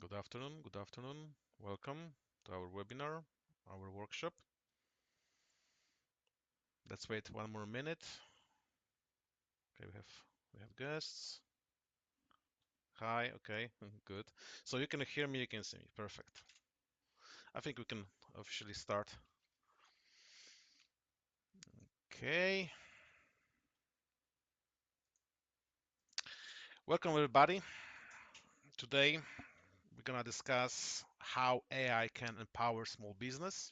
Good afternoon. Good afternoon. Welcome to our webinar, our workshop. Let's wait one more minute. Okay, we have guests. Hi. Okay, good. So you can hear me, you can see me. Perfect. I think we can officially start. Okay. Welcome everybody. Today we're gonna discuss how AI can empower small business.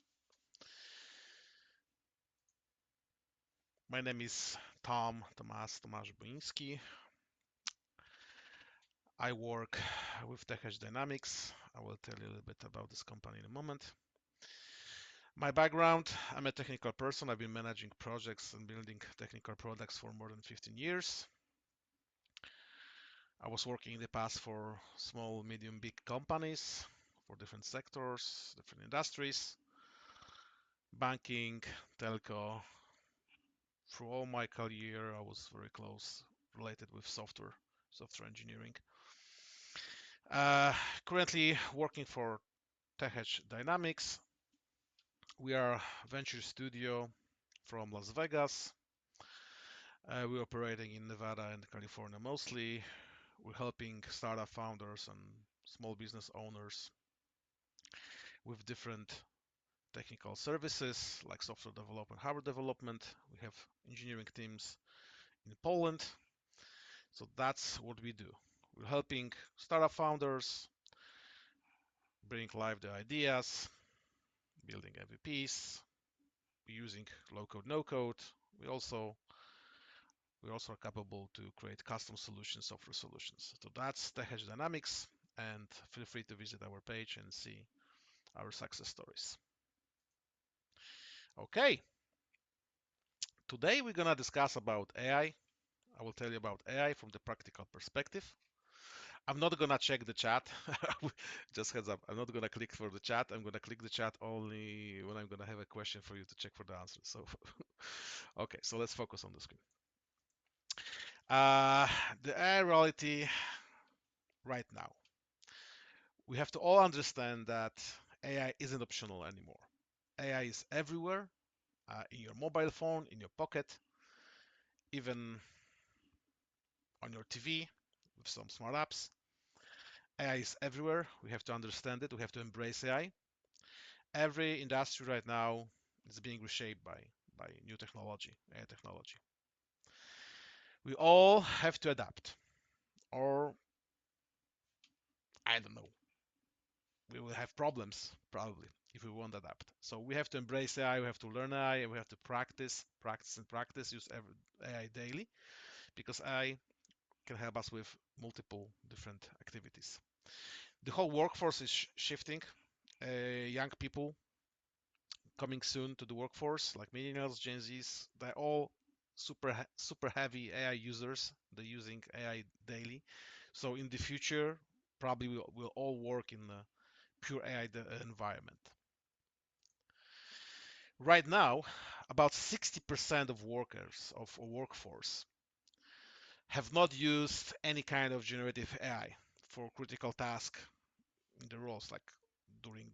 My name is Tomasz Boinski. I work with TechEdge Dynamics. I will tell you a little bit about this company in a moment. My background, I'm a technical person. I've been managing projects and building technical products for more than 15 years. I was working in the past for small, medium, big companies for different sectors, different industries, banking, telco. Through all my career, I was very close related with software engineering. Currently working for TechEdge Dynamics. We are a venture studio from Las Vegas. We're operating in Nevada and California mostly. We're helping startup founders and small business owners with different technical services like software development, hardware development. We have engineering teams in Poland. So that's what we do. We're helping startup founders bring live their ideas, building MVPs, using low code, no code. We're also capable to create custom solutions, software solutions. So that's TechEdge Dynamics, and feel free to visit our page and see our success stories. Okay, today we're gonna discuss about AI. I will tell you about AI from the practical perspective. I'm not gonna check the chat. Just heads up, I'm not gonna click for the chat. I'm gonna click the chat only when I'm gonna have a question for you to check for the answer. So, okay, so let's focus on the screen. The AI reality right now. We have to all understand that AI isn't optional anymore. AI is everywhere, in your mobile phone, in your pocket, even on your TV with some smart apps. AI is everywhere. We have to understand it. We have to embrace AI. Every industry right now is being reshaped by new technology, AI technology. We all have to adapt, or I don't know, we will have problems probably if we won't adapt. So we have to embrace AI, we have to learn AI, we have to practice, use AI daily, because AI can help us with multiple different activities. The whole workforce is shifting. Young people coming soon to the workforce, like millennials, Gen Zs, they're all super heavy AI users. They're using AI daily. So in the future, probably we'll all work in a pure AI environment. Right now, about 60% of workers of a workforce have not used any kind of generative AI for critical tasks in the roles like during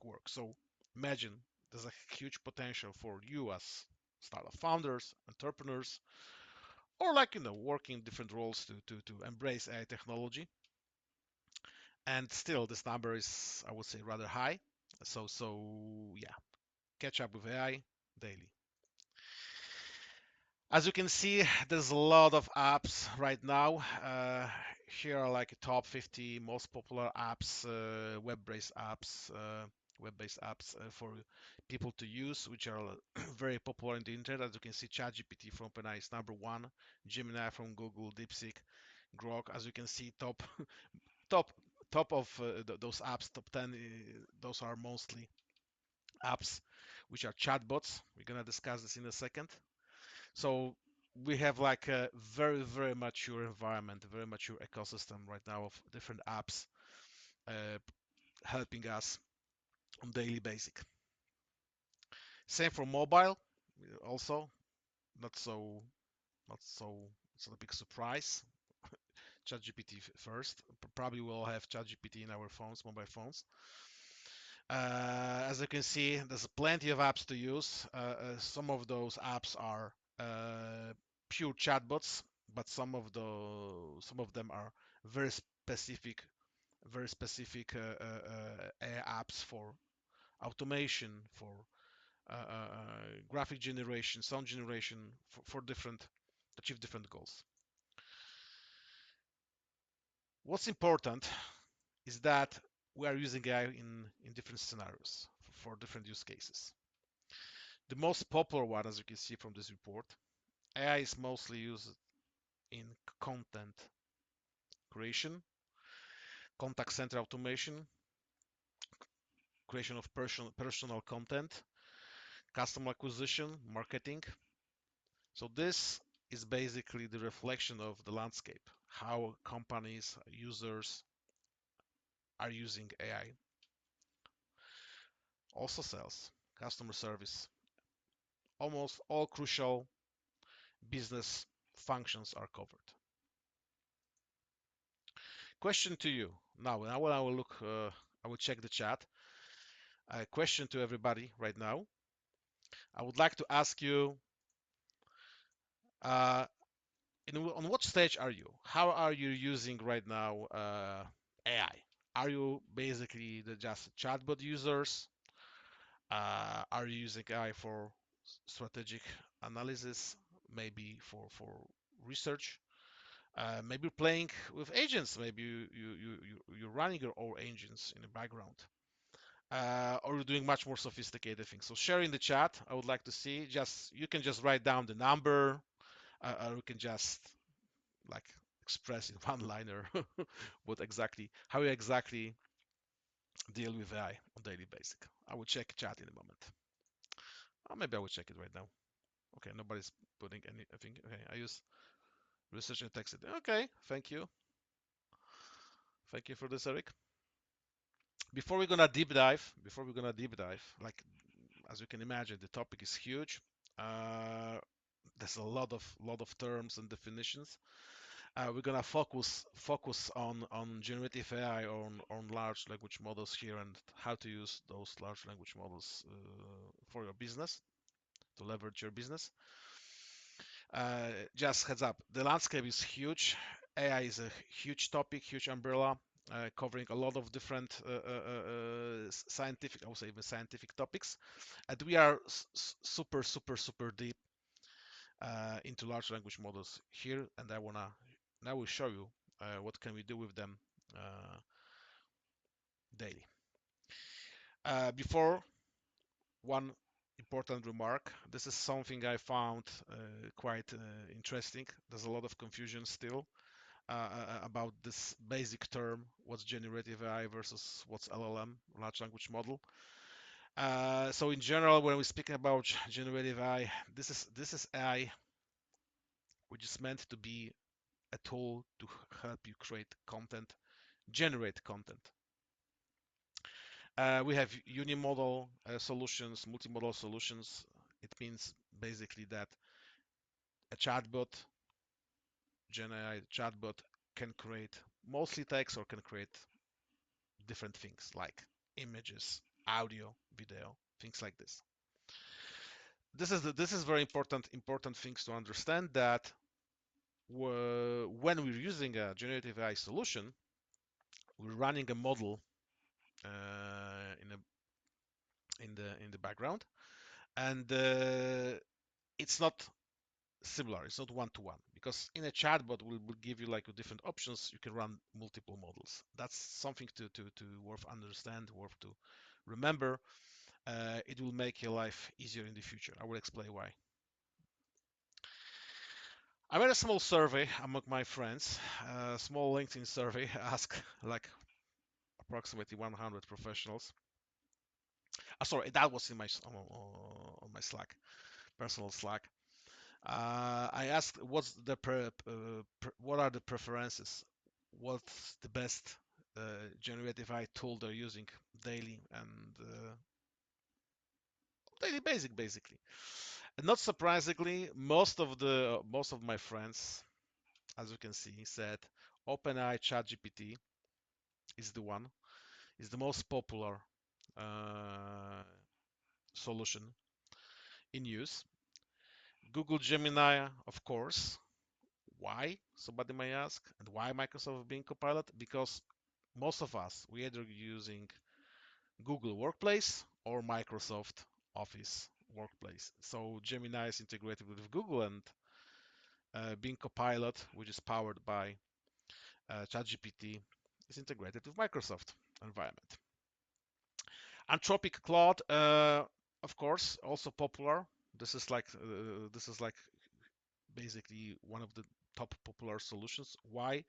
work. So imagine there's a huge potential for you as startup founders, entrepreneurs, or like working different roles to embrace AI technology. And still this number is, I would say, rather high. So yeah, catch up with AI daily. As you can see, there's a lot of apps right now. Here are like top 50 most popular apps, web-based apps for people to use, which are very popular in the internet. As you can see, ChatGPT from OpenAI is number one, Gemini from Google, DeepSeek, Grok. As you can see, top top of those apps, top 10. Those are mostly apps which are chatbots. We're gonna discuss this in a second. So we have like a very mature environment, a very mature ecosystem right now of different apps uh, helping us on daily basis. Same for mobile, also not so it's not a big surprise. ChatGPT first. Probably we'll have ChatGPT in our phones, mobile phones. As you can see, there's plenty of apps to use. Some of those apps are pure chatbots, but some of them are very specific, apps for automation, for graphic generation, sound generation, for different achieve different goals. What's important is that we are using AI in different scenarios for different use cases. The most popular one, as you can see from this report, AI is mostly used in content creation, contact center automation, creation of personal content, customer acquisition, marketing. So this is basically the reflection of the landscape, how companies, users are using AI. Also sales, customer service. Almost all crucial business functions are covered. Question to you. Now I will look, I will check the chat. Question to everybody right now. I would like to ask you, uh, on what stage are you? How are you using right now AI? Are you basically just chatbot users? Are you using AI for strategic analysis, maybe for research? Maybe playing with agents. Maybe you're running your own agents in the background. Or you're doing much more sophisticated things. So share in the chat. I would like to see. You can just write down the number, or you can just like express in one liner how you exactly deal with AI on daily basis. I will check chat in a moment. Or maybe I will check it right now. Okay, nobody's putting anything. Okay, I use research and text. Okay, thank you. Thank you for this, Eric. Before we're gonna deep dive, like as you can imagine, the topic is huge. There's a lot of terms and definitions. We're gonna focus on generative AI, on large language models here, and how to use those large language models for your business, to leverage your business. Just heads up, the landscape is huge. AI is a huge topic, huge umbrella, covering a lot of different scientific, I would say even scientific topics. And we are super deep into large language models here, and I will show you what can we do with them daily. Before, one important remark. This is something I found quite interesting. There's a lot of confusion still about this basic term, what's generative AI versus what's LLM, large language model. So in general, when we speak about generative AI, this is AI which is meant to be a tool to help you create content, generate content. We have unimodal solutions, multimodal solutions. It means basically that a chatbot, Gen AI chatbot, can create mostly text or can create different things like images, audio, video, things like this. This is very important things to understand, that when we're using a generative AI solution, we're running a model in the background, and it's not similar. It's not one-to-one, because in a chatbot will give you like different options. You can run multiple models. That's something to worth understand, worth to remember. It will make your life easier in the future. I will explain why. I made a small survey among my friends, a small LinkedIn survey. Ask like approximately 100 professionals. Sorry, that was in my on my Slack, personal Slack. I asked what are the preferences, what's the best generative AI tool they're using daily and daily basic basically. And not surprisingly, most of my friends as you can see, said OpenAI ChatGPT is the most popular uh, solution in use. Google Gemini, of course. Why? Somebody may ask. And why Microsoft Bing Copilot? Because most of us, we either using Google Workplace or Microsoft Office Workplace. So Gemini is integrated with Google, and Bing Copilot, which is powered by ChatGPT, is integrated with Microsoft environment. Anthropic Claude, of course, also popular. This is like basically one of the top popular solutions. Why?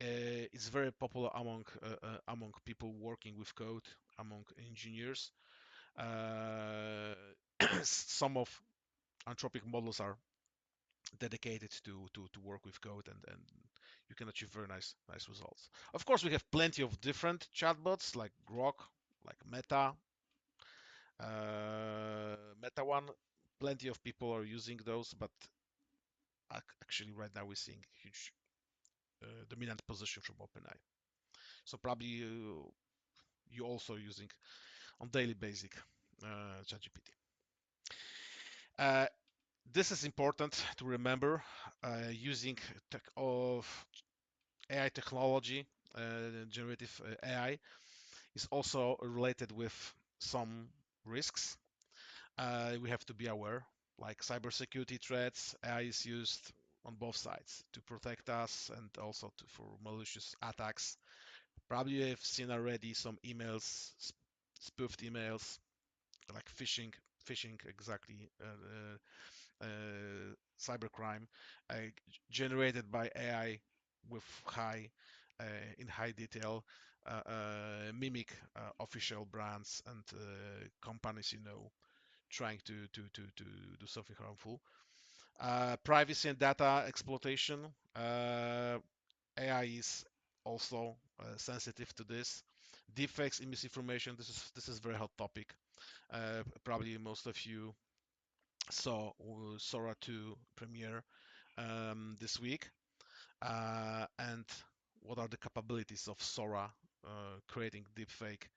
It's very popular among people working with code, among engineers. Uh, some of Anthropic models are dedicated to work with code, and you can achieve very nice results. Of course, we have plenty of different chatbots like Grok, like Meta one. Plenty of people are using those, but actually right now we're seeing huge dominant position from OpenAI. So probably you also using on daily basic ChatGPT. This is important to remember. Using of AI technology, generative AI, is also related with some risks. We have to be aware, like cybersecurity threats. AI is used on both sides to protect us and also for malicious attacks. Probably you have seen already some emails, spoofed emails, like phishing exactly, cybercrime, generated by AI with uh, in high detail, mimic official brands and companies, trying to do something harmful. Privacy and data exploitation. AI is also sensitive to this. Deepfakes and misinformation. This is very hot topic. Probably most of you saw Sora 2 premiere this week. And what are the capabilities of Sora creating deepfake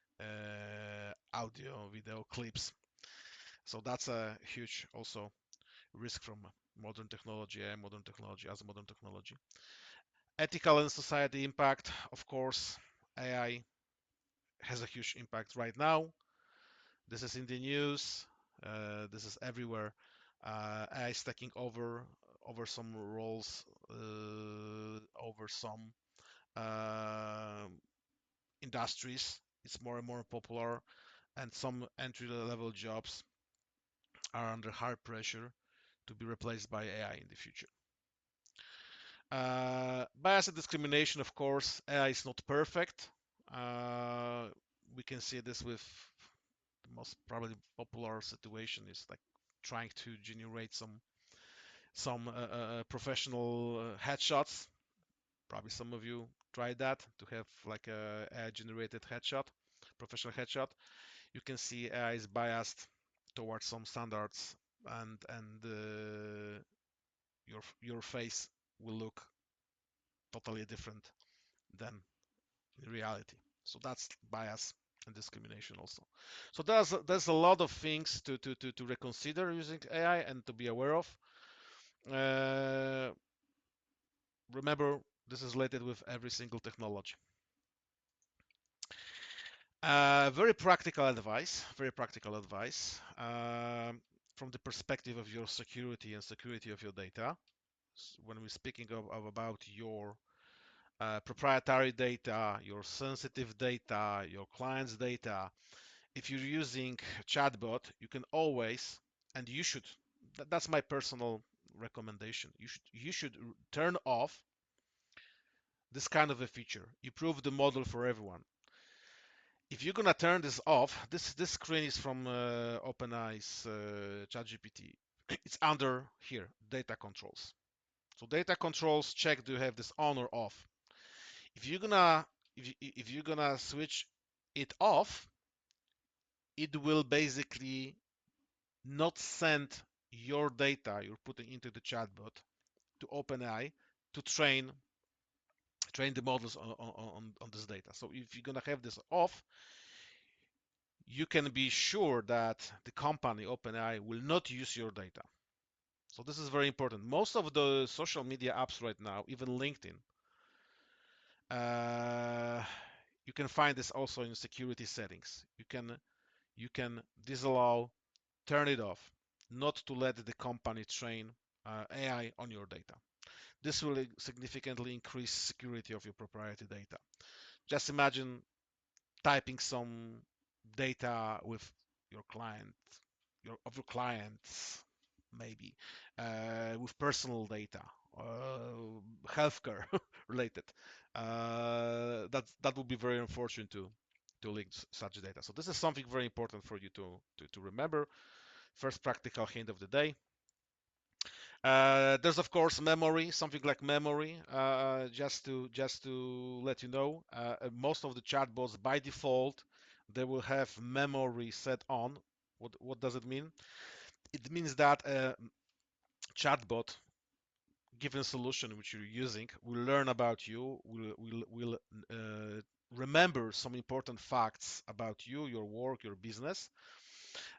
audio, video clips? So that's a huge also risk from modern technology, modern technology as a modern technology. Ethical and society impact, of course, AI has a huge impact right now. This is in the news. This is everywhere. AI is taking over some roles, over some uh, industries. It's more and more popular, and some entry-level jobs are under hard pressure to be replaced by AI in the future. Bias and discrimination, of course, AI is not perfect. We can see this with the most probably popular situation is like trying to generate some professional headshots. Probably some of you tried that to have like a AI generated headshot, professional headshot. You can see AI is biased towards some standards, and your face will look totally different than in reality. So that's bias and discrimination also. So there's a lot of things to reconsider using AI and to be aware of. Uh, Remember, this is related with every single technology. Very practical advice. Very practical advice from the perspective of your security and security of your data. When we're speaking of about your proprietary data, your sensitive data, your client's data. If you're using chatbot, you can always, and you should, that's my personal recommendation. You should turn off this kind of a feature. Improve the model for everyone. If you're gonna turn this off, this screen is from OpenAI's ChatGPT. It's under here, data controls. So data controls check do you have this on or off. If you're gonna if you're gonna switch it off, it will basically not send your data you're putting into the chatbot to OpenAI to train the models on this data. So if you're gonna have this off, you can be sure that the company OpenAI will not use your data. So this is very important. Most of the social media apps right now, even LinkedIn, you can find this also in security settings. You can disallow, turn it off, not to let the company train AI on your data. This will significantly increase security of your proprietary data. Just imagine typing some data with your client, of your clients, maybe with personal data, healthcare related. That would be very unfortunate to link such data. So this is something very important for you to remember. First practical hint of the day. There's of course memory, something like memory. Just to let you know, most of the chatbots by default they will have memory set on. What does it mean? It means that a chatbot, given solution which you're using, will learn about you, will remember some important facts about you, your work, your business.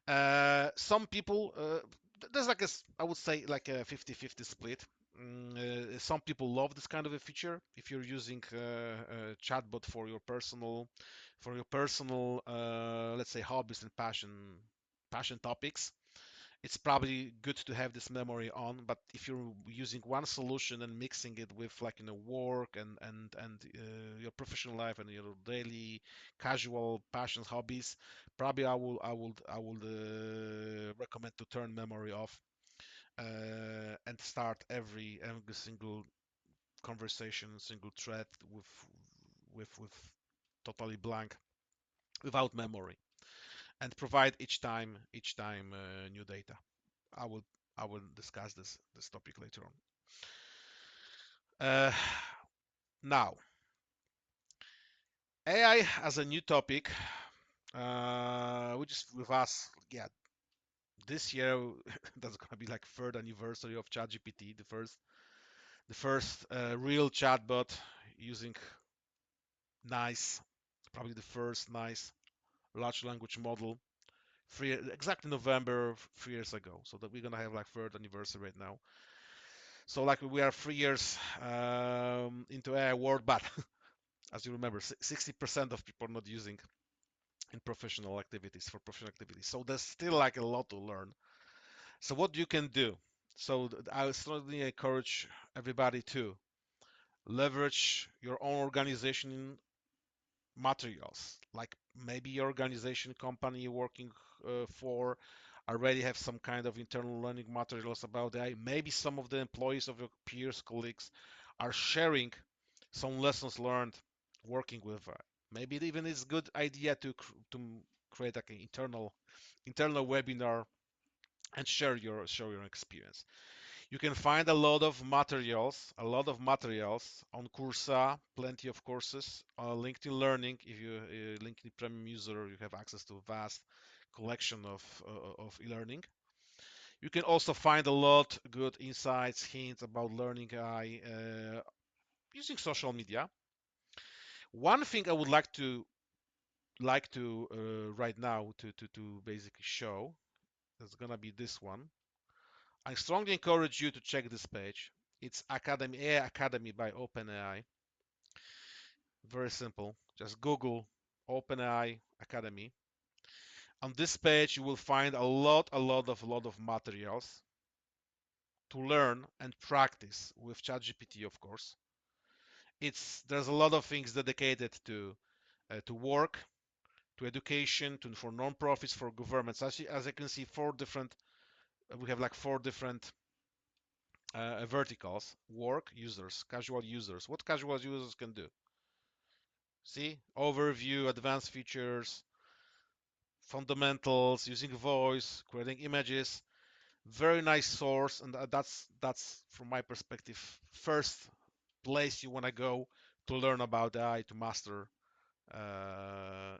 Some people, there's like I would say like a 50-50 split. Some people love this kind of a feature. If you're using a chatbot for your personal, let's say hobbies and passion topics, it's probably good to have this memory on. But if you're using one solution and mixing it with like work and your professional life and your daily casual passions hobbies, probably I would recommend to turn memory off and start every single conversation, single thread with totally blank, without memory, and provide each time new data. I will I will discuss this topic later on. Now, AI as a new topic, which is with us, yeah, this year. That's gonna be like third anniversary of ChatGPT, the first real chatbot using nice, probably the first nice large language model. Exactly November 3 years ago. So that we're gonna have like third anniversary right now. So like we are 3 years into AI world, but as you remember, 60% of people are not using in professional activities for professional activities. So there's still like a lot to learn. So what you can do? So I strongly encourage everybody to leverage your own organization materials. Like maybe your organization, company you're working for, already have some kind of internal learning materials about AI. Maybe some of the employees of your peers, colleagues, are sharing some lessons learned working with AI. Maybe even it's a good idea to create like an internal webinar and share your experience. You can find a lot of materials on Coursera, plenty of courses. LinkedIn Learning, if you're a LinkedIn Premium user, you have access to a vast collection of e-learning. You can also find a lot good insights, hints about learning AI using social media. One thing I would like to right now to basically show is gonna be this one. I strongly encourage you to check this page. It's Academy AI Academy by OpenAI. Very simple. Just Google OpenAI Academy. On this page, you will find a lot of materials to learn and practice with ChatGPT, of course. There's a lot of things dedicated to work, to education, for non-profits, for governments. As you can see, we have like four different verticals: work users, casual users. What casual users can do? See, overview, advanced features, fundamentals, using voice, creating images. Very nice source, and that's from my perspective first place you want to go to learn about AI, to master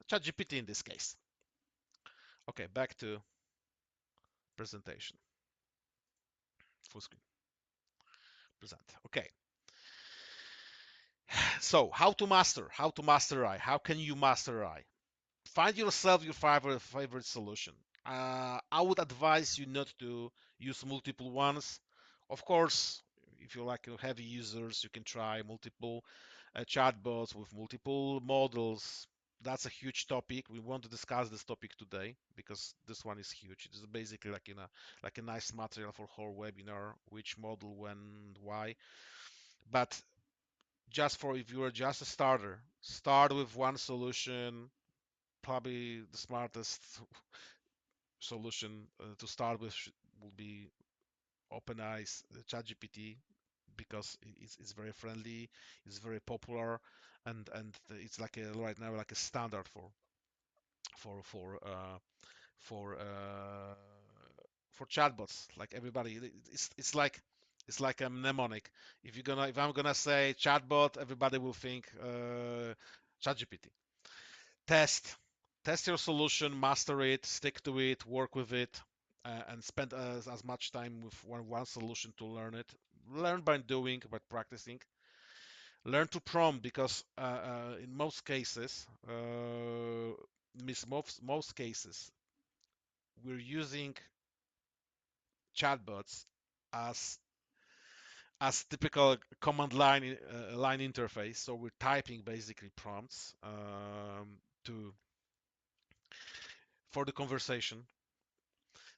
ChatGPT in this case. Okay, back to presentation. Full screen. Present. Okay. So how to master AI? How can you master AI? Find yourself your favorite solution. I would advise you not to use multiple ones. Of course, if you like heavy users, you can try multiple chatbots with multiple models. That's a huge topic. We want to discuss this topic today because this one is huge. It is basically like a nice material for whole webinar, which model, when, why. But just for if you are just a starter, start with one solution. Probably the smartest solution to start with will be OpenAI's ChatGPT because it's very friendly, it's very popular, and it's like a right now like a standard for for uh, for uh, for chatbots. Like everybody, it's like a mnemonic. If I'm gonna say chatbot, everybody will think ChatGPT. Test test your solution, master it, stick to it, work with it, and spend as much time with one solution to learn it. Learn by doing, by practicing. Learn to prompt because in most cases, most cases, we're using chatbots as typical command line interface. So we're typing basically prompts to for the conversation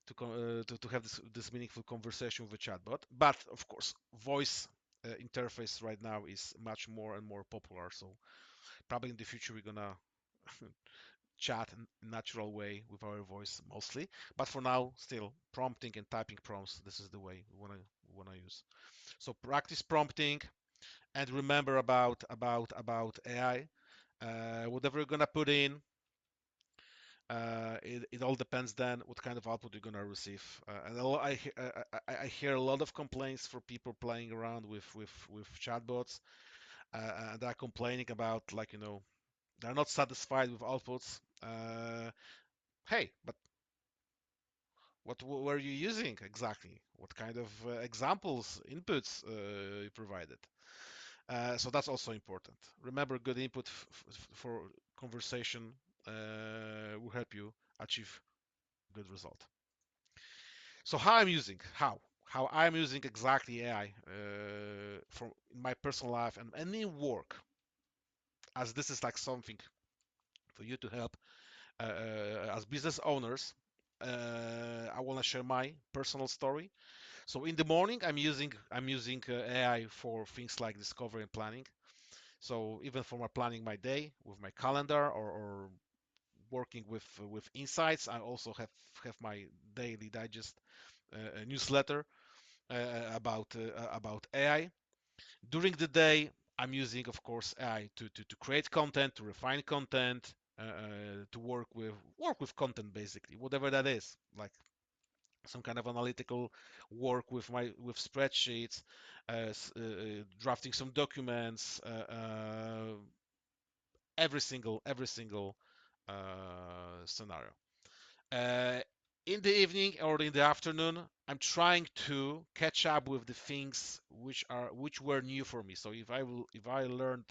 to have this meaningful conversation with a chatbot. But of course, voice interface right now is much more and more popular. So probably in the future we're gonna chat in natural way with our voice mostly. But for now, still prompting and typing prompts. This is the way we wanna use. So practice prompting and remember about AI. Whatever you're gonna put in, it all depends then what kind of output you're gonna receive. And I hear a lot of complaints for people playing around with chatbots, and they're complaining about like they're not satisfied with outputs. Hey, but what were you using exactly? What kind of examples, inputs you provided? So that's also important. Remember, good input for conversation will help you achieve good result. So how I'm using exactly AI for my personal life and any work, as this is like something for you to help as business owners. I want to share my personal story. So in the morning, I'm using AI for things like discovery and planning. So even for my planning my day with my calendar or working with insights, I also have my daily digest newsletter about AI. During the day, I'm using, of course, AI to create content, to refine content, to work with content basically, whatever that is, like some kind of analytical work with spreadsheets, drafting some documents, every single scenario. Uh, in the evening or in the afternoon, I'm trying to catch up with the things which were new for me. So if I learned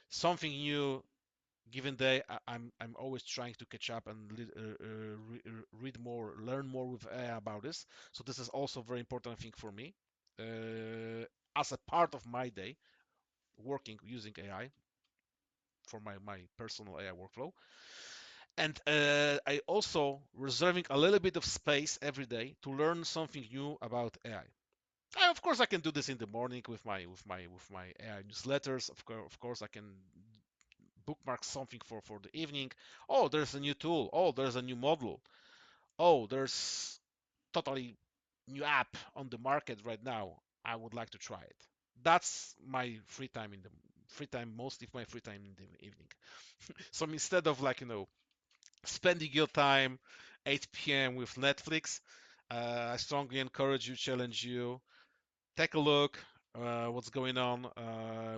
something new given day, I'm always trying to catch up and read more, learn more with AI about this. So this is also a very important thing for me as a part of my day, working using AI for my personal AI workflow. And I also reserving a little bit of space every day to learn something new about AI. Of course, I can do this in the morning with my AI newsletters. Of course, I can bookmark something for the evening. Oh, there's a new tool. Oh, there's a new model. Oh, there's totally new app on the market right now. I would like to try it. That's my free time, most of my free time in the evening. So instead of spending your time 8 p.m. with Netflix, I strongly encourage you, challenge you, take a look what's going on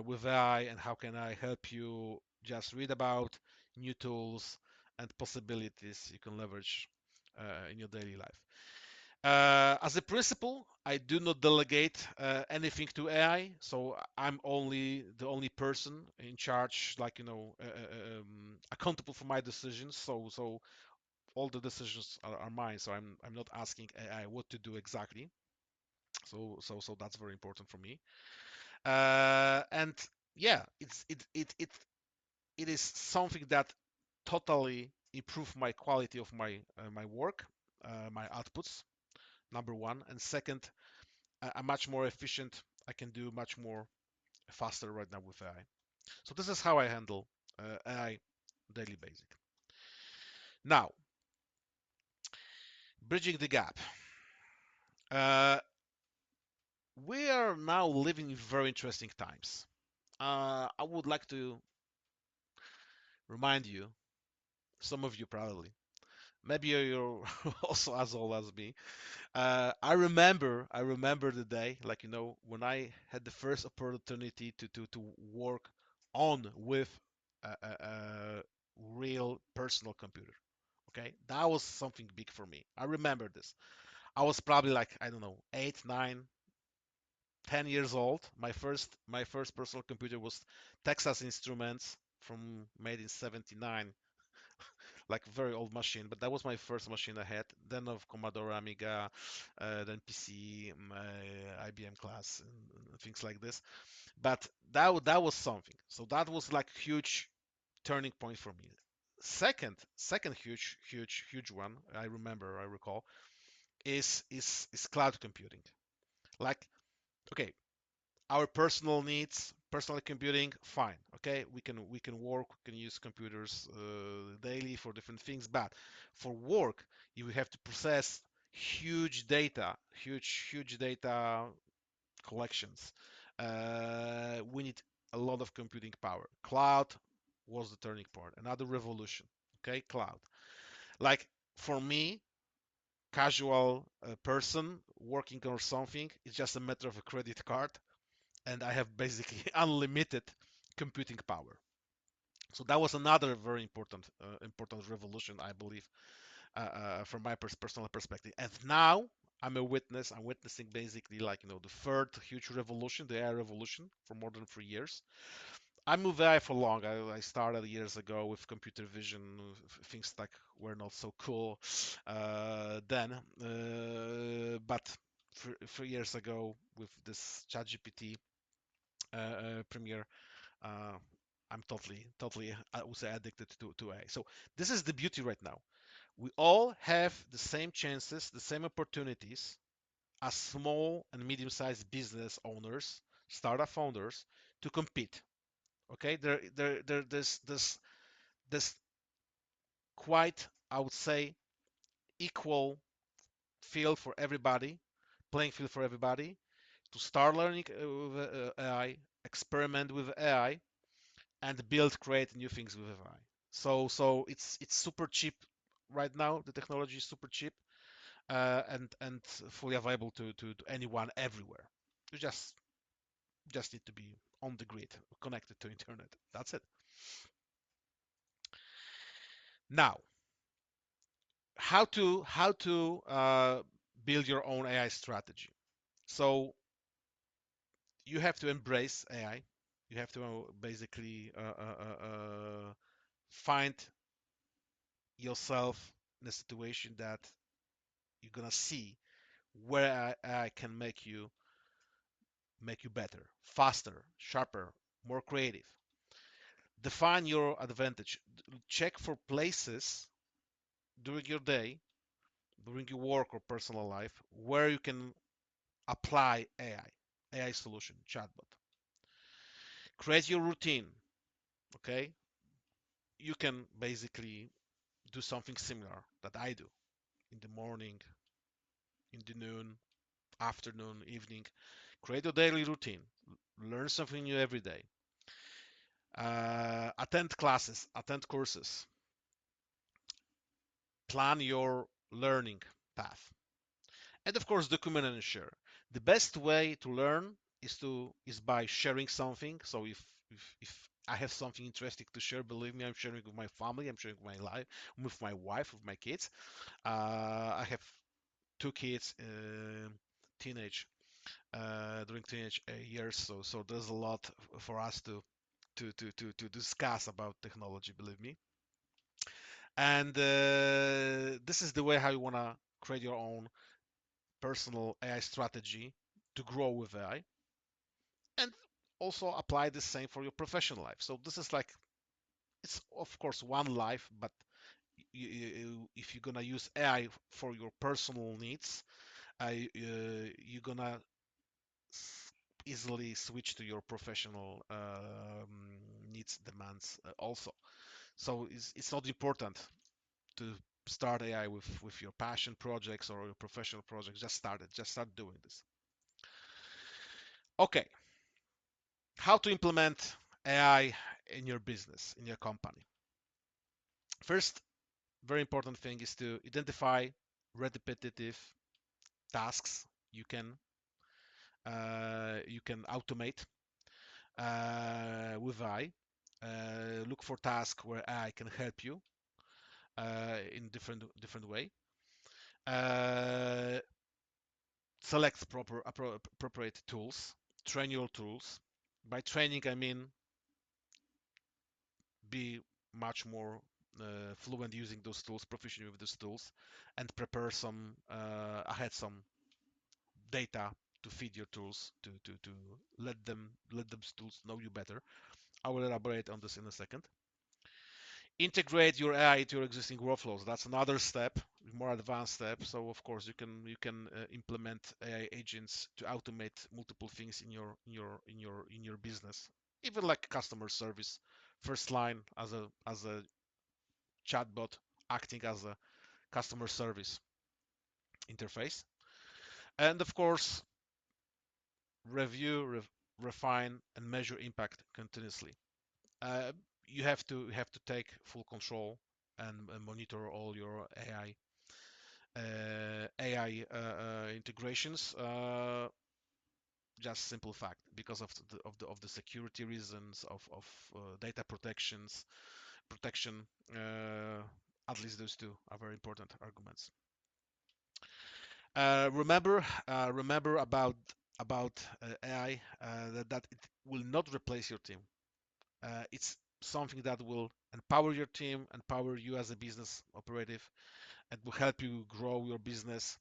with AI and how can I help you. Just read about new tools and possibilities you can leverage in your daily life. As a principle, I do not delegate anything to AI, so I'm only the only person in charge, like accountable for my decisions. So all the decisions are mine. So I'm not asking AI what to do exactly. So that's very important for me. And yeah, it is something that totally improve my quality of my work, my outputs. Number one, and second, I'm much more efficient. I can do much more faster right now with AI. So this is how I handle AI daily basic. Now, bridging the gap. Uh, we are now living in very interesting times. I would like to remind you, some of you probably, maybe you're also as old as me. I remember the day, like when I had the first opportunity to work on with a real personal computer. Okay, that was something big for me. I remember this. I was probably like, I don't know, 8, 9, 10 years old. My first personal computer was Texas Instruments from made in '79, like very old machine, but that was my first machine I had. Then of Commodore Amiga, then PC, IBM class, and things like this. But that was something. So that was like huge turning point for me. Second huge one I recall is cloud computing. Like, okay, our personal needs, personal computing, fine. Okay, we can work, we can use computers daily for different things, but for work, you have to process huge data, huge data collections. We need a lot of computing power. Cloud was the turning point, another revolution. Okay, cloud. Like for me, casual person working on something, it's just a matter of a credit card and I have basically unlimited computing power. So that was another very important revolution, I believe, from my personal perspective. And now I'm a witness. I'm witnessing basically like the third huge revolution, the AI revolution, for more than 3 years. I moved AI for long. I started years ago with computer vision. Things like were not so cool then, but 3 years ago with this ChatGPT Premiere, uh, I'm totally, I would say, addicted to AI. So this is the beauty right now. We all have the same chances, the same opportunities as small and medium-sized business owners, startup founders, to compete. Okay, there's quite, I would say, equal field for everybody, playing field for everybody to start learning with AI, experiment with AI, and build, create new things with AI. So it's super cheap right now. The technology is super cheap and fully available to anyone everywhere. You just need to be on the grid, connected to internet. That's it. Now, how to build your own AI strategy. So you have to embrace AI. You have to basically find yourself in a situation that you're gonna see where I can make you better, faster, sharper, more creative. Define your advantage. Check for places during your day, during your work or personal life, where you can apply AI solution, chatbot. Create your routine. Okay, you can basically do something similar that I do in the morning, in the noon, afternoon, evening. Create a daily routine. Learn something new every day. Attend classes, attend courses, plan your learning path, and of course document and share. The best way to learn is by sharing something. So if I have something interesting to share, believe me, I'm sharing with my family, I'm sharing with my life, with my wife, with my kids. I have two kids, teenage during teenage years. So there's a lot for us to discuss about technology. Believe me. And this is the way how you wanna create your own personal AI strategy to grow with AI, and also apply the same for your professional life. So this is like, it's of course one life, but if you're gonna use AI for your personal needs, you're gonna easily switch to your professional needs, demands also. So it's not important to start AI with your passion projects or your professional projects. Just start it. Just start doing this. Okay, how to implement AI in your business, in your company. First, very important thing is to identify repetitive tasks you can automate with AI. Look for tasks where AI can help you in different way. Uh, Select appropriate tools. Train your tools. By training, I mean be much more fluent using those tools, proficient with those tools, and prepare some ahead some data to feed your tools to let them tools know you better. I will elaborate on this in a second. Integrate your AI into your existing workflows. That's another step, more advanced step. So of course you can implement AI agents to automate multiple things in your business, even like customer service, first line as a chatbot acting as a customer service interface, and of course review, refine, and measure impact continuously. Uh, you have to take full control and monitor all your AI integrations. Just simple fact, because of the security reasons of data protection. At least those two are very important arguments. Remember about AI, that it will not replace your team. It's something that will empower your team, empower you as a business operative, and will help you grow your business.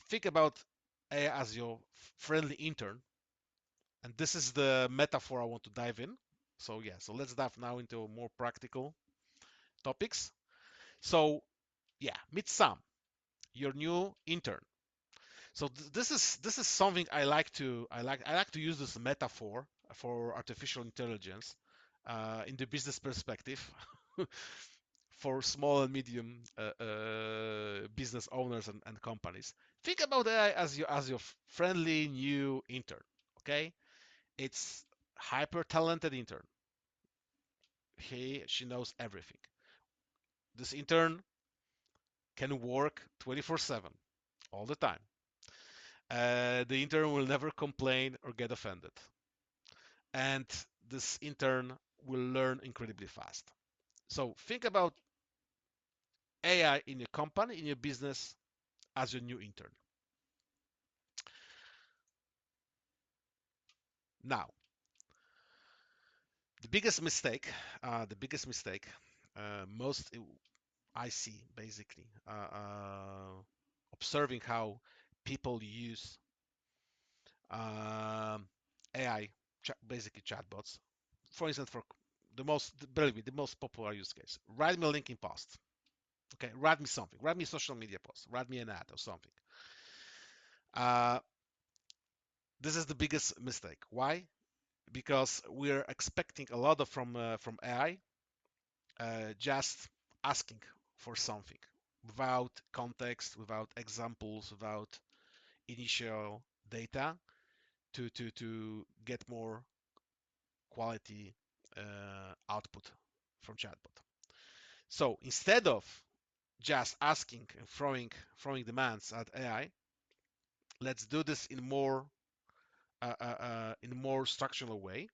Think about AI as your friendly intern, and this is the metaphor I want to dive in. So yeah, so let's dive now into more practical topics. So yeah, meet Sam, your new intern. So this is something I like to use this metaphor for artificial intelligence in the business perspective for small and medium business owners and companies. Think about AI as your friendly new intern. Okay, it's hyper talented intern. She knows everything. This intern can work 24/7 all the time. The intern will never complain or get offended. And this intern will learn incredibly fast. So think about AI in your company, in your business, as your new intern. Now, most I see basically, observing how people use AI, basically chatbots. For instance, for believe me, the most popular use case. Write me a link in post. Okay, write me something. Write me a social media post. Write me an ad or something. Uh, this is the biggest mistake. Why? Because we're expecting a lot from AI, just asking for something without context, without examples, without initial data to get more quality output from chatbot. So instead of just asking and throwing demands at AI, let's do this in more structural way,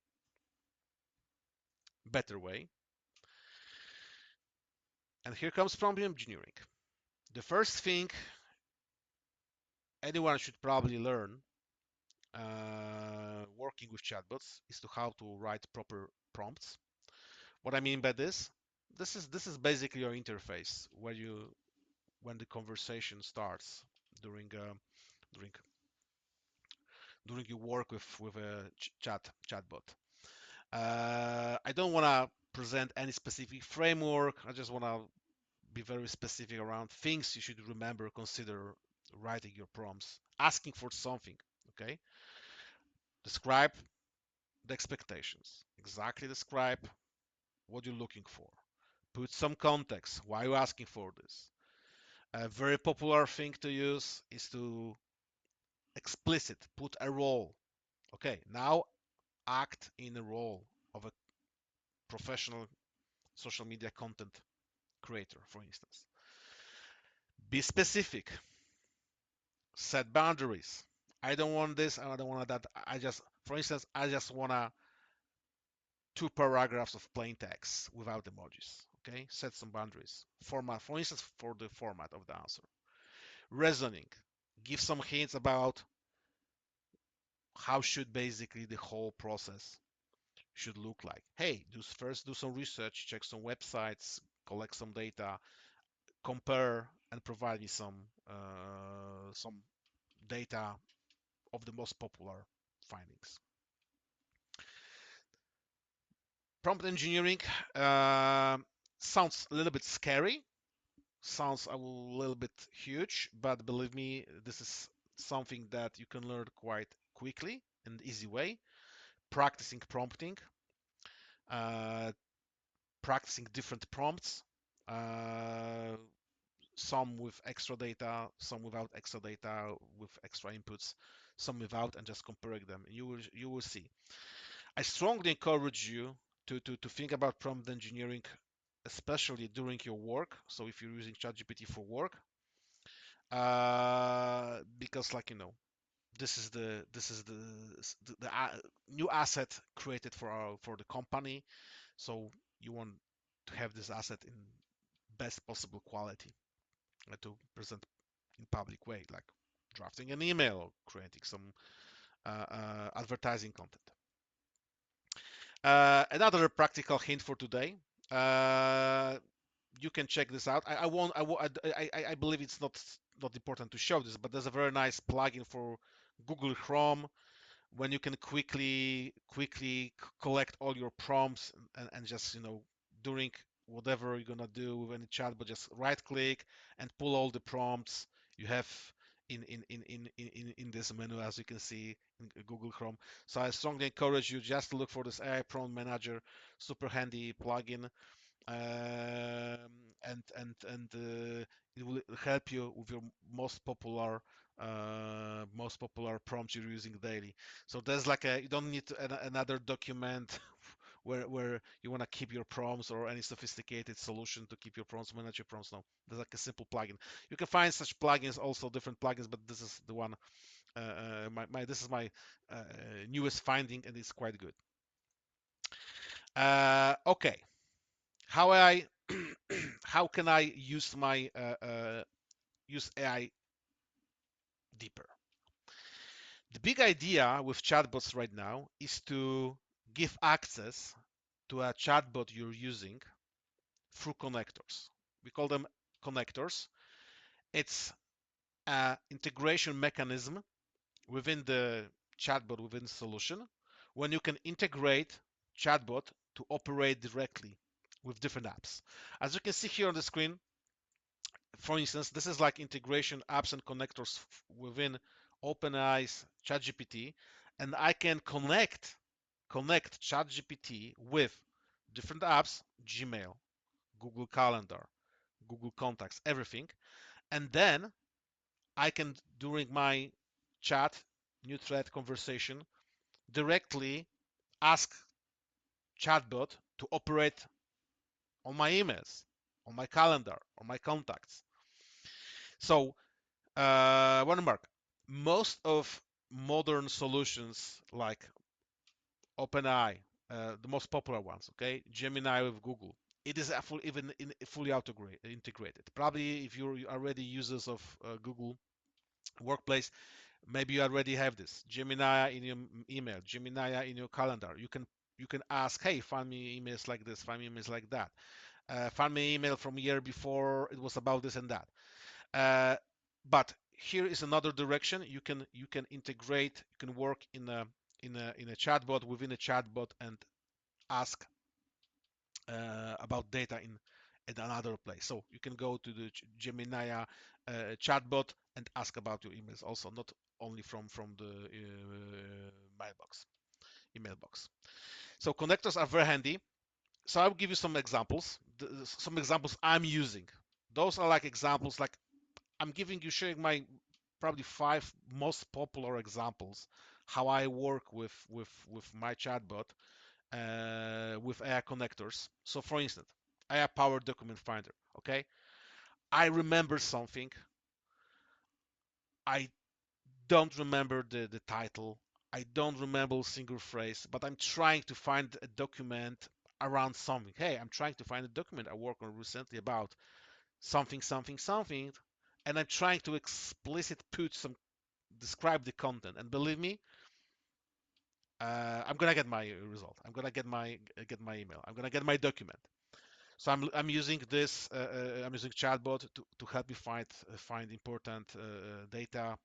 better way. And here comes prompt engineering. The first thing anyone should probably learn working with chatbots is to how to write proper prompts. What I mean by this is basically your interface where you when the conversation starts during during during your work with a chatbot. I don't want to present any specific framework. I just want to be very specific around things you should remember, consider writing your prompts, asking for something. Okay, describe the expectations. Exactly describe what you're looking for. Put some context. Why are you asking for this? A very popular thing to use is to explicit, put a role. Okay, now act in a role of a professional social media content creator, for instance. Be specific. Set boundaries. I don't want this, I don't want that. For instance, I just want two paragraphs of plain text without emojis. Okay, set some boundaries. Format, for instance, for the format of the answer. Reasoning. Give some hints about how should basically the whole process should look like. Hey, first do some research, check some websites, collect some data, compare, and provide me some data of the most popular findings. Prompt engineering sounds a little bit scary, sounds a little bit huge, but believe me, this is something that you can learn quite quickly in an easy way. Practicing prompting, uh, practicing different prompts, uh, some with extra data, some without extra data, with extra inputs, some without, and just comparing them. You will see. I strongly encourage you to think about prompt engineering, especially during your work. So if you're using ChatGPT for work, because this is the new asset created for the company. So you want to have this asset in best possible quality to present in public way, like drafting an email or creating some advertising content. Another practical hint for today. Uh, you can check this out. I won't. I believe it's not important to show this, but there's a very nice plugin for Google Chrome when you can quickly collect all your prompts and just during whatever you're gonna do with any chat, but just right click and pull all the prompts you have in this menu, as you can see in Google Chrome. So I strongly encourage you just to look for this AI prompt manager, super handy plugin, and it will help you with your most popular prompts you're using daily. So there's like you don't need another document where you want to keep your prompts or any sophisticated solution to keep your prompts, manage your prompts. No, there's like a simple plugin. You can find such plugins, also different plugins, but this is the one. This is my newest finding, and it's quite good. Okay, how I how can I use my use AI deeper? The big idea with chatbots right now is to give access to a chatbot you're using through connectors. We call them connectors. It's an integration mechanism within the chatbot, within the solution, when you can integrate chatbot to operate directly with different apps. As you can see here on the screen, for instance, this is like integration apps and connectors within OpenAI's ChatGPT, and I can connect ChatGPT with different apps, Gmail, Google Calendar, Google Contacts, everything, and then I can, during my chat, new thread conversation, directly ask chatbot to operate on my emails, on my calendar, on my contacts. So one mark. Most of modern solutions like OpenAI, the most popular ones, okay, Gemini with Google, it is fully integrated. Probably if you're already users of Google, Workplace, maybe you already have this. Gemini in your email, Gemini in your calendar. You can ask, hey, find me emails like this, find me emails like that. Find me email from year before it was about this and that. But here is another direction. You can integrate. You can work in a chatbot within a chatbot and ask about data in another place. So you can go to the Gemini chatbot and ask about your emails also, not only from the mailbox, email box. So connectors are very handy. So I'll give you some examples. Some examples I'm using. Those are like examples. Like I'm sharing my probably 5 most popular examples how I work with my chatbot with AI connectors. So for instance, AI powered document finder. Okay, I remember something. I don't remember the title. I don't remember a single phrase, but I'm trying to find a document around something. Hey, I'm trying to find a document I worked on recently about something, something, something, and I'm trying to explicit put some describe the content. And believe me, I'm gonna get my result. I'm gonna get my email. I'm gonna get my document. So I'm using this. I'm using chatbot to help me find important data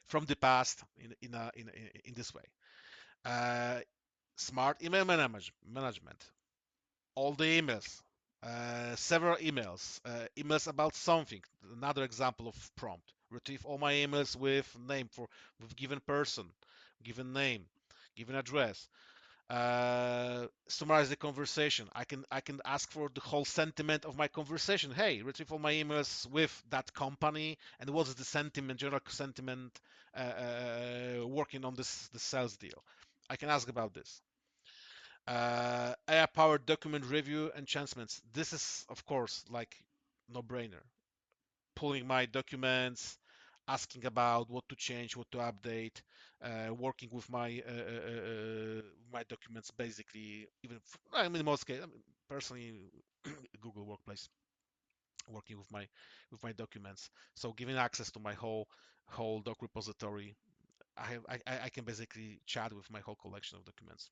from the past in this way. Uh, Smart email management. All the emails. Several emails. Emails about something. Another example of prompt. Retrieve all my emails with name with given person, given name, given address. Summarize the conversation. I can ask for the whole sentiment of my conversation. Hey, retrieve all my emails with that company and what's the sentiment, general sentiment, working on this sales deal. I can ask about this. AI-powered document review enhancements. This is, of course, like no-brainer. Pulling my documents, asking about what to change, what to update, working with my documents basically. I mean, in most cases, I mean, personally, Google Workplace, working with my documents. So giving access to my whole doc repository. I can basically chat with my whole collection of documents.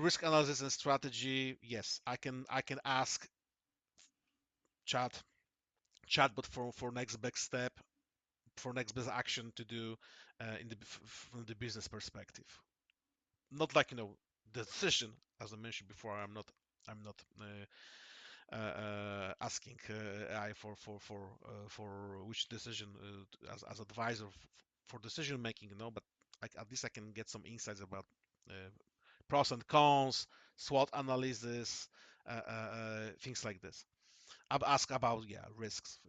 Risk analysis and strategy. Yes, I can ask chat chatbot for next best step, for next best action to do from the business perspective. Not like the decision, as I mentioned before. I'm not asking AI for which decision as advisor for decision making, but at least I can get some insights about uh, pros and cons, SWOT analysis, things like this. I'll ask about risks.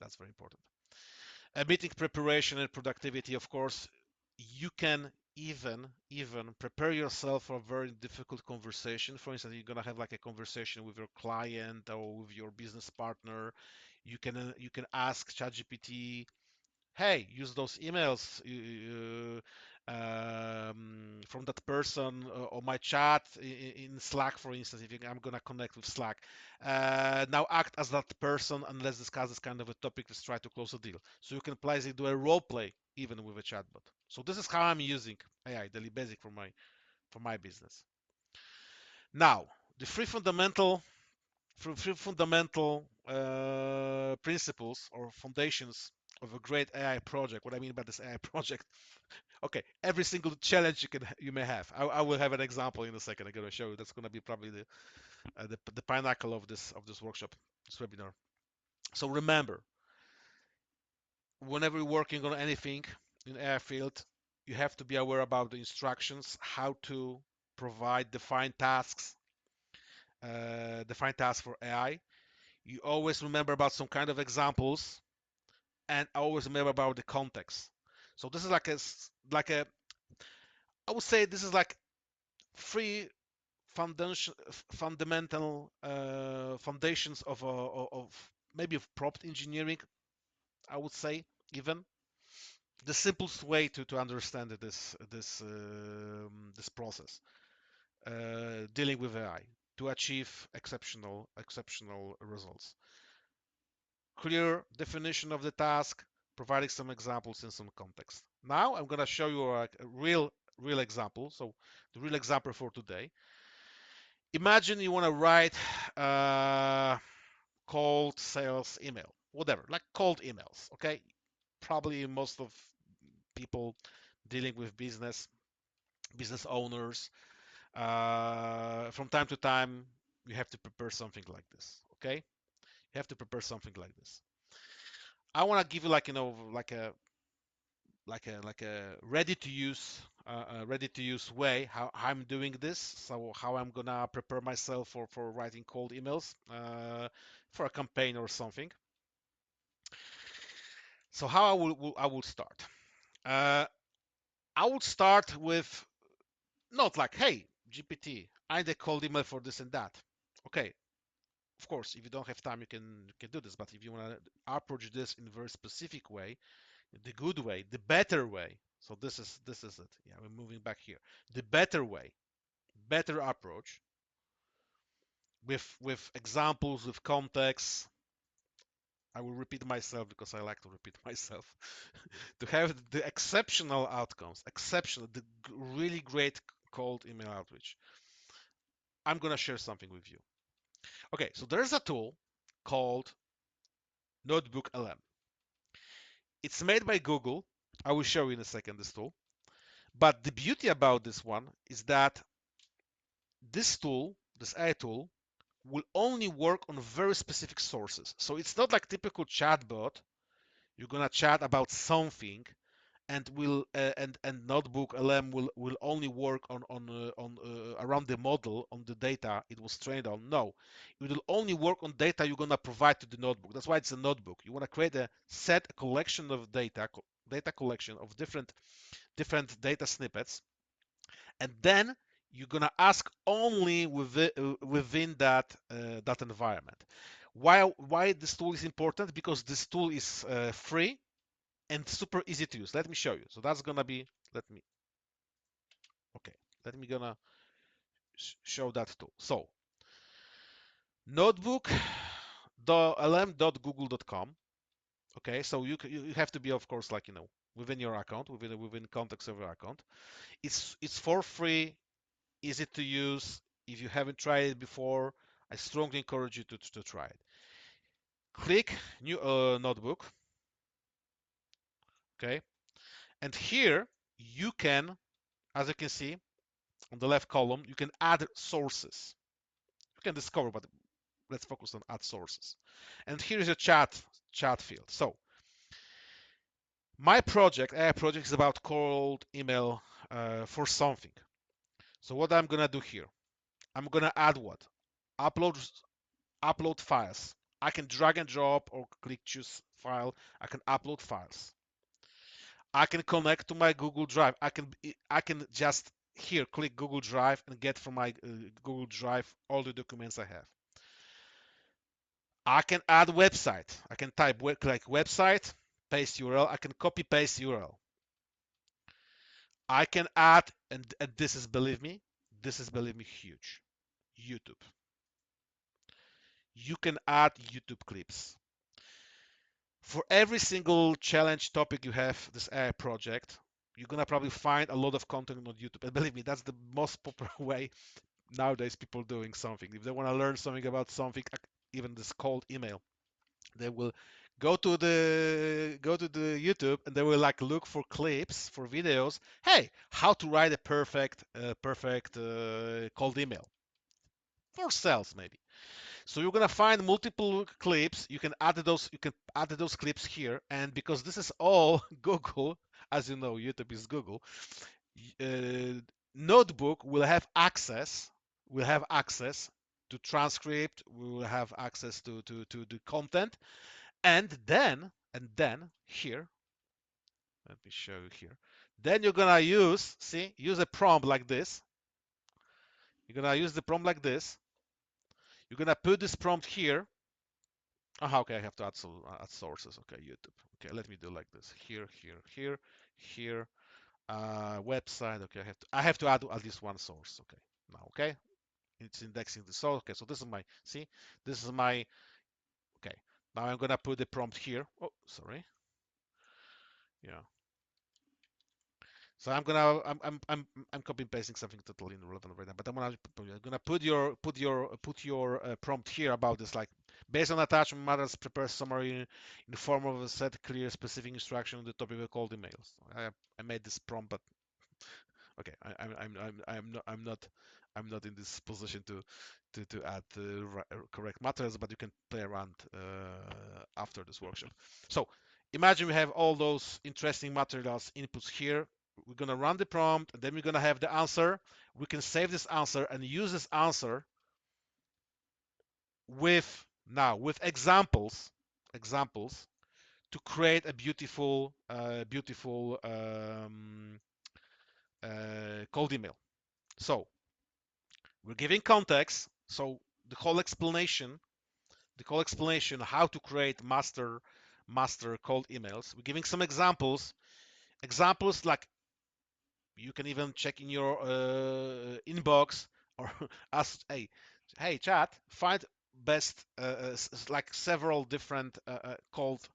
That's very important. Meeting preparation and productivity, of course. You can even prepare yourself for a very difficult conversation. For instance, you're gonna have like a conversation with your client or with your business partner. You can ask ChatGPT, hey, use those emails from that person or my chat in Slack, for instance, if I'm going to connect with Slack. Now act as that person and let's discuss this kind of a topic. Let's try to close a deal. So you can plausibly do a role play even with a chatbot. So this is how I'm using AI, Daily Basic for my business. Now, the three fundamental principles or foundations of a great AI project. What I mean by this AI project, okay, every single challenge you may have. I will have an example in a second. I'm gonna show you. That's gonna be probably the pinnacle of this workshop, this webinar. So remember, whenever you're working on anything in AI field, you have to be aware about the instructions, how to provide defined tasks for AI. You always remember about some kind of examples, and always remember about the context. So this is like a I would say this is like three fundamental foundations of maybe of prompt engineering. I would say even the simplest way to understand this process dealing with AI to achieve exceptional results. clear definition of the task, providing some examples in some context. Now I'm going to show you a real example. So the real example for today. Imagine you want to write cold sales email, whatever, like cold emails. Okay, probably most of people dealing with business owners, from time to time, you have to prepare something like this. Okay, you have to prepare something like this. I want to give you like like a ready to use way how I'm doing this. So how I'm gonna prepare myself for writing cold emails for a campaign or something. So how I will start. Uh, I would start with not like, hey, GPT, I need a cold email for this and that. Okay, of course, if you don't have time, you can do this. But if you want to approach this in a very specific way, the good way, the better way. So this is it. Yeah, we're moving back here. The better way, better approach with examples, with context. I will repeat myself because I like to repeat myself. To have the exceptional outcomes, exceptional, the really great cold email outreach. I'm gonna share something with you. Okay, so there's a tool called Notebook LM. It's made by Google. I will show you in a second this tool. But the beauty about this one is that this tool, this AI tool, will only work on very specific sources. So it's not like typical chatbot. You're gonna chat about something, and will and Notebook LM will only work on around the model, on the data it was trained on. No, it will only work on data you're gonna provide to the notebook. That's why it's a notebook. You want to create a collection of data collection of different data snippets, and then you're gonna ask only within that environment. Why this tool is important? Because this tool is free and super easy to use. Let me show you. So that's gonna be, okay, let me gonna show that tool. So notebook.lm.google.com. Okay, so you have to be, of course, like, within your account, within context of your account. It's for free, easy to use. If you haven't tried it before, I strongly encourage you to try it. Click new notebook. Okay, and here you can, as you can see on the left column, you can add sources. You can discover, but let's focus on add sources. And here is a chat field. So my AI project is about cold email for something. So what I'm gonna do here, I'm gonna add what? Upload upload files. I can drag and drop or click choose file. I can upload files. I can connect to my Google Drive. I can just here click Google Drive and get from my Google Drive all the documents I have. I can add website. I can type like website, paste URL. I can copy paste URL. I can add, and this is, believe me, huge. YouTube. You can add YouTube clips. For every single challenge topic you have, this AI project, you're gonna probably find a lot of content on YouTube. And believe me, that's the most popular way nowadays people doing something. If they want to learn something about something, even this cold email, they will go to the YouTube, and they will like look for clips, for videos. Hey, how to write a perfect cold email for sales, maybe. So you're gonna find multiple clips. You can add those clips here, and because this is all Google, as you know, YouTube is Google. Notebook will have access to transcript. We will have access to the content, and then here, let me show you here. Then you're gonna use a prompt like this. You're gonna use the prompt like this. You're gonna put this prompt here. Okay, I have to add sources. Okay, YouTube. Okay, let me do like this. Here. Website. Okay, I have to add at least one source. Okay, now, okay, it's indexing the source. Okay, so this is my, okay. Now I'm gonna put the prompt here. Oh, sorry. Yeah. So I'm copy and pasting something totally irrelevant right now. But I'm gonna put your prompt here about this, like based on attachment matters, prepare summary in the form of a set clear specific instruction on the topic of cold emails. I made this prompt, but okay, I'm not in this position to add correct matters, but you can play around after this workshop. So imagine we have all those interesting materials inputs here. We're gonna run the prompt, and then we're gonna have the answer. We can save this answer and use this answer with examples to create a beautiful cold email. So we're giving context. So the whole explanation, how to create master cold emails. We're giving some examples like you can even check in your inbox or ask, hey chat, find best like several different cold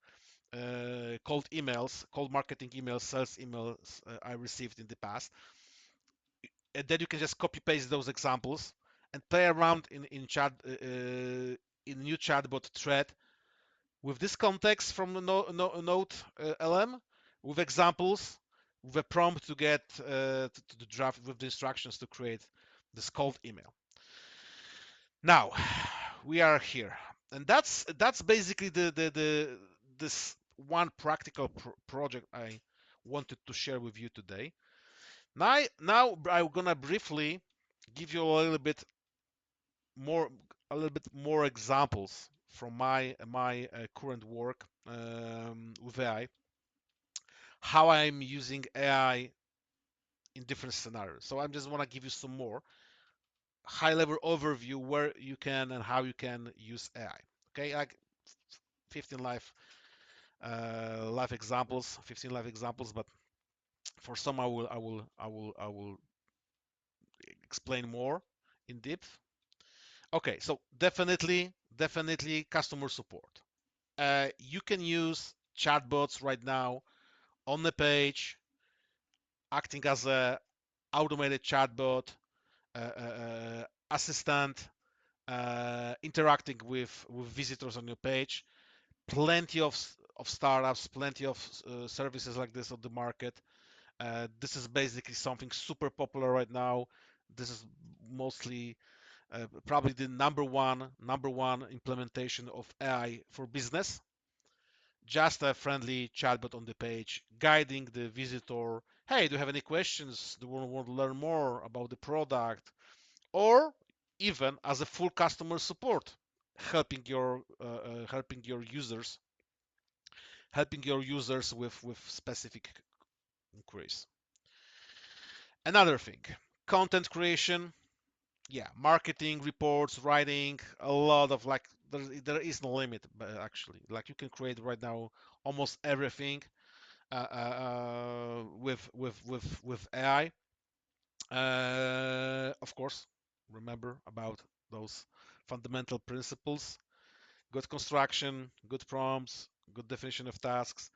emails, cold marketing emails, sales emails I received in the past, and then you can just copy paste those examples and play around in chat in new chatbot thread with this context from the Node LM, with examples, with a prompt to get to draft with the instructions to create this cold email. Now we are here, and that's basically the this one practical project I wanted to share with you today. Now I'm gonna briefly give you more a little bit more examples from my current work with AI, how I'm using AI in different scenarios. So I just want to give you some more high level overview where you can and how you can use AI. Okay, like 15 live examples, 15 live examples, but for some I will explain more in depth. Okay, so definitely customer support. You can use chatbots right now on the page, acting as a automated chatbot, assistant, interacting with visitors on your page. Plenty of startups, plenty of services like this on the market. This is basically something super popular right now. This is mostly probably the number one implementation of AI for business. Just a friendly chatbot on the page guiding the visitor. Hey, do you have any questions? Do you want to learn more about the product? Or even as a full customer support, helping your users, with specific inquiries. Another thing, content creation. Yeah, marketing reports, writing, a lot of like there is no limit, but actually, like you can create right now almost everything with AI. Of course, remember about those fundamental principles: good construction, good prompts, good definition of tasks,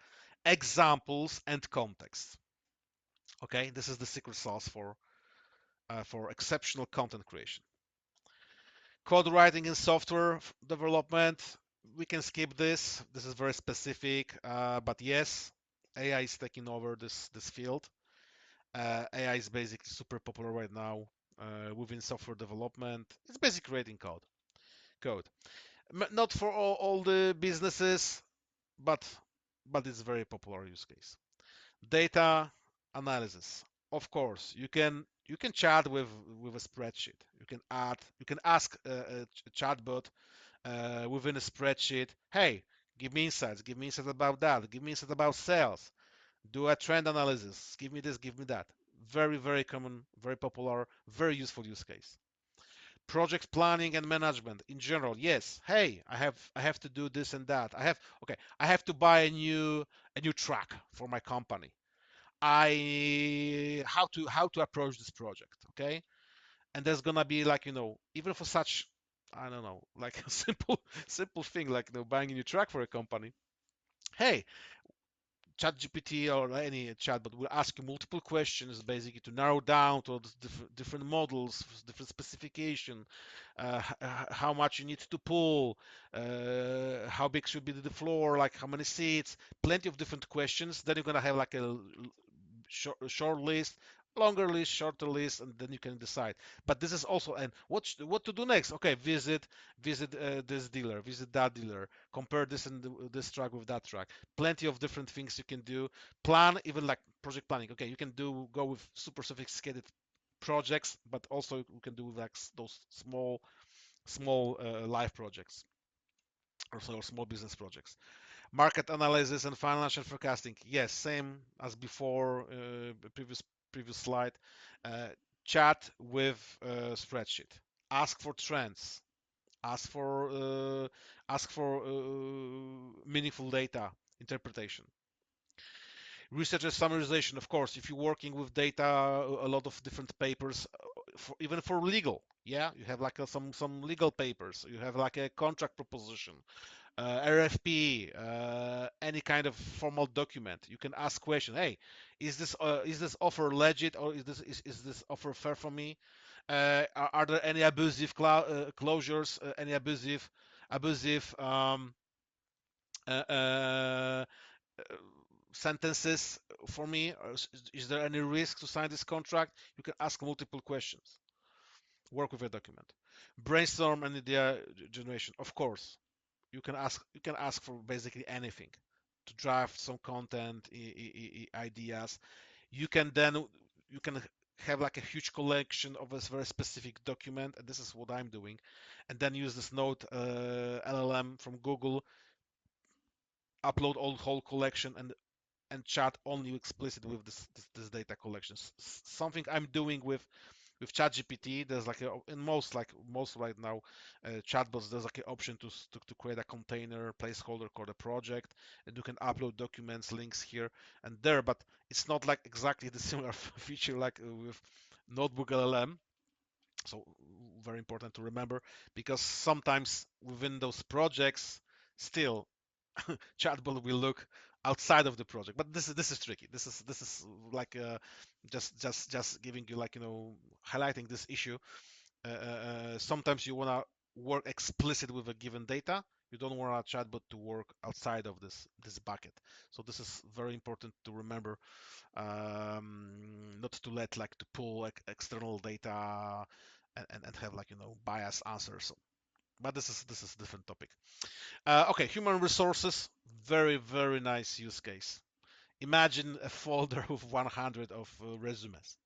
examples, and context. Okay, this is the secret sauce for exceptional content creation. Code writing and software development. We can skip this. This is very specific, but yes, AI is taking over this field. AI is basically super popular right now within software development. It's basically creating code. Not for all the businesses, but it's a very popular use case. Data analysis. Of course, you can chat with a spreadsheet. You can ask a chatbot within a spreadsheet. Hey, give me insights. Give me insights about that. Give me insights about sales. Do a trend analysis. Give me this. Give me that. Very common, very popular, very useful use case. Project planning and management in general. Yes. Hey, I have to do this and that. I have to buy a new truck for my company. I how to approach this project. Okay. And there's gonna be, like, even for such I don't know, like a simple thing, like buying a new truck for a company. Hey, ChatGPT or any chatbot will ask you multiple questions, basically to narrow down to the different models, different specification, how much you need to pull, how big should be the floor, like how many seats, plenty of different questions. Then you're gonna have like a short list, longer list, shorter list, and then you can decide. But this is also, and what to do next? Okay, visit this dealer, visit that dealer, compare this and this track with that track. Plenty of different things you can do. Plan, even like project planning. Okay, you can go with super sophisticated projects, but also you can do like those small life projects, or so small business projects. Market analysis and financial forecasting. Yes, same as before, previous slide. Uh, Chat with spreadsheet. Ask for trends. Ask for meaningful data interpretation. Research and summarization, of course. If you're working with data, a lot of different papers, even for legal. Yeah, you have like some legal papers. You have like a contract proposition, RFP, any kind of formal document. You can ask question. Hey, is this offer legit, or is this offer fair for me? Are there any abusive closures? Any abusive uh, uh, sentences for me? Is there any risk to sign this contract? You can ask multiple questions. Work with a document. Brainstorm and idea generation. Of course, you can ask for basically anything to draft some content, ideas. You can then you can have like a huge collection of a very specific document, and this is what I'm doing, and then use this Node LLM from Google, upload all whole collection, and chat only explicit with this data collections. Something I'm doing with ChatGPT. There's like in most right now chatbots, there's like an option to create a container placeholder called a project, and you can upload documents, links here and there. But it's not like exactly the similar feature like with Notebook LLM. So very important to remember, because sometimes within those projects, still chatbot will look outside of the project. But this is tricky. This is like just giving you, like, highlighting this issue. Sometimes you want to work explicit with a given data. You don't want a chatbot to work outside of this bucket. So this is very important to remember, not to let like to pull like external data and have like biased answers. So, but this is a different topic. Okay, human resources, very nice use case. Imagine a folder with 100 of resumes.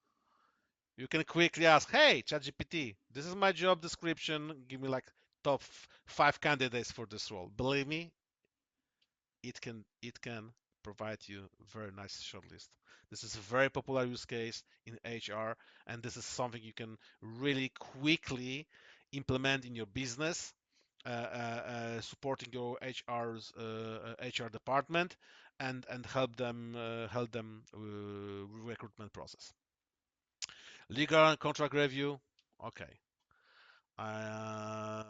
You can quickly ask, hey, ChatGPT, this is my job description. Give me like top 5 candidates for this role. Believe me, it can provide you very nice shortlist. This is a very popular use case in HR, and this is something you can really quickly implement in your business, supporting your HR department, and help them recruitment process. Legal and contract review. Okay. Uh,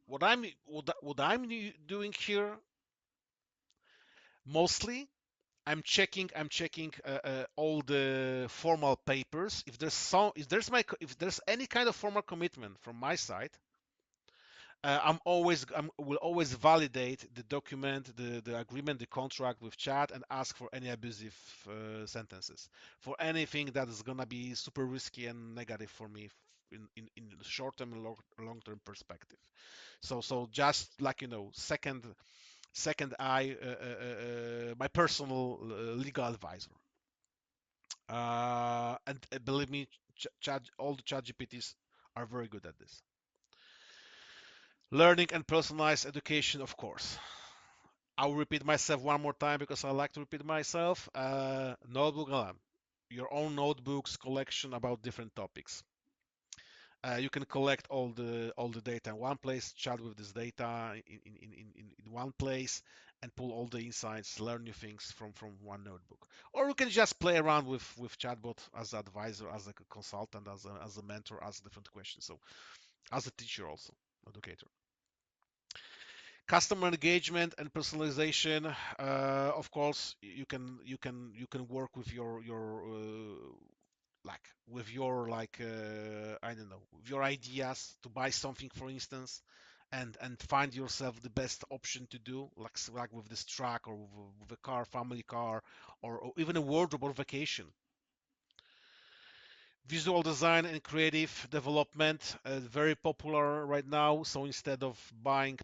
what I'm doing here mostly, I'm checking all the formal papers. If there's any kind of formal commitment from my side, will always validate the document, the agreement, the contract with chat, and ask for any abusive sentences, for anything that is gonna be super risky and negative for me in the short term and long term perspective. So just like second eye, my personal legal advisor. And believe me, all the chat GPTs are very good at this. Learning and personalized education, of course. I'll repeat myself one more time because I like to repeat myself. Notebook LM, your own notebooks collection about different topics. You can collect all the data in one place, chat with this data in one place, and pull all the insights, learn new things from one notebook. Or you can just play around with chatbot as an advisor, as a consultant, as a mentor, ask different questions. So as a teacher also, educator. Customer engagement and personalization. Of course, you can work with your like with your I don't know, with your ideas to buy something, for instance, and find yourself the best option to do, like with this truck or with a car, family car, or even a wardrobe or vacation. Visual design and creative development, very popular right now. So instead of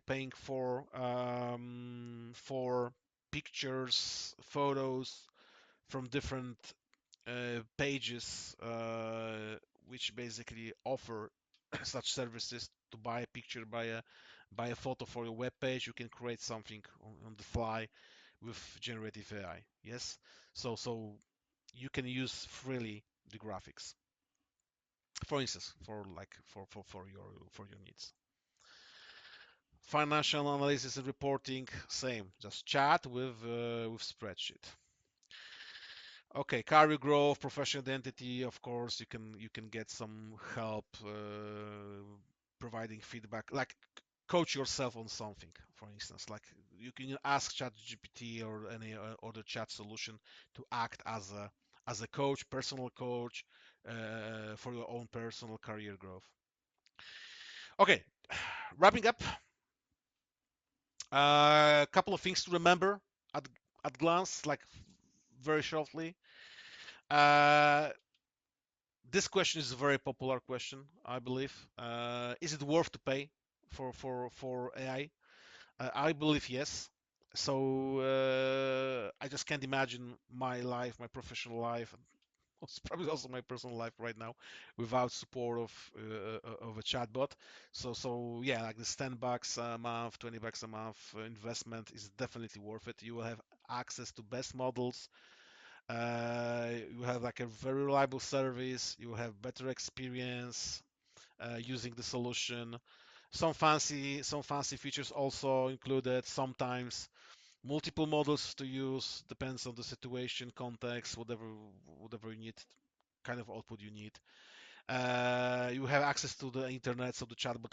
paying for pictures, photos from different pages, which basically offer such services to buy a picture, buy a photo for your web page, you can create something on the fly with generative AI. Yes, so you can use freely the graphics, for instance, for your needs. Financial analysis and reporting, same, just chat with spreadsheet. Okay, career growth, professional identity. Of course, you can get some help providing feedback, like coach yourself on something. For instance, like you can ask ChatGPT or any other chat solution to act as a coach, personal coach, for your own personal career growth. Okay, wrapping up, a couple of things to remember at glance, like very shortly. Uh, this question is a very popular question, I believe. Is it worth to pay for AI? I believe yes. So I just can't imagine my life, my professional life, and probably also my personal life right now without support of a chatbot. So yeah, like this $10 a month, $20 a month investment is definitely worth it. You will have access to best models. You have like a very reliable service. You have better experience using the solution. Some fancy features also included. Sometimes multiple models to use, depends on the situation, context, whatever you need, kind of output you need. You have access to the internet, so the chatbot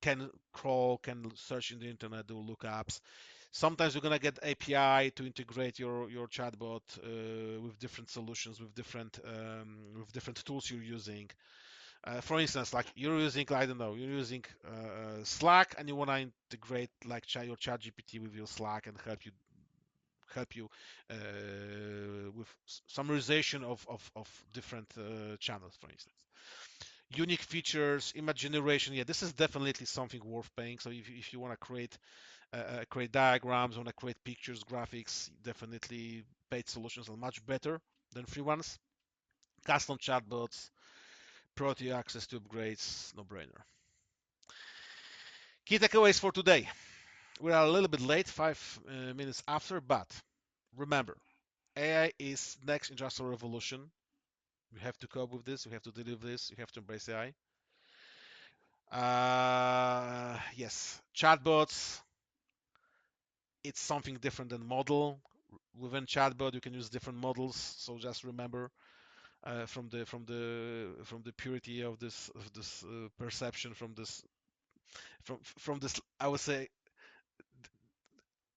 can crawl, can search in the internet, do lookups. Sometimes you're gonna get API to integrate your chatbot with different solutions, with different tools you're using. For instance, like you're using, I don't know, you're using Slack, and you wanna integrate like your ChatGPT with your Slack and help you with summarization of different channels, for instance. Unique features, image generation. Yeah, this is definitely something worth paying. So if you want to create diagrams, want to create pictures, graphics, definitely paid solutions are much better than free ones. Custom chatbots, priority access to upgrades, no brainer. Key takeaways for today. We are a little bit late, 5 minutes after, but remember, AI is next industrial revolution. We have to cope with this. We have to deal with this. You have to embrace AI. Yes, chatbots. It's something different than model. Within chatbot, you can use different models. So just remember, from the purity of this perception, from this, I would say,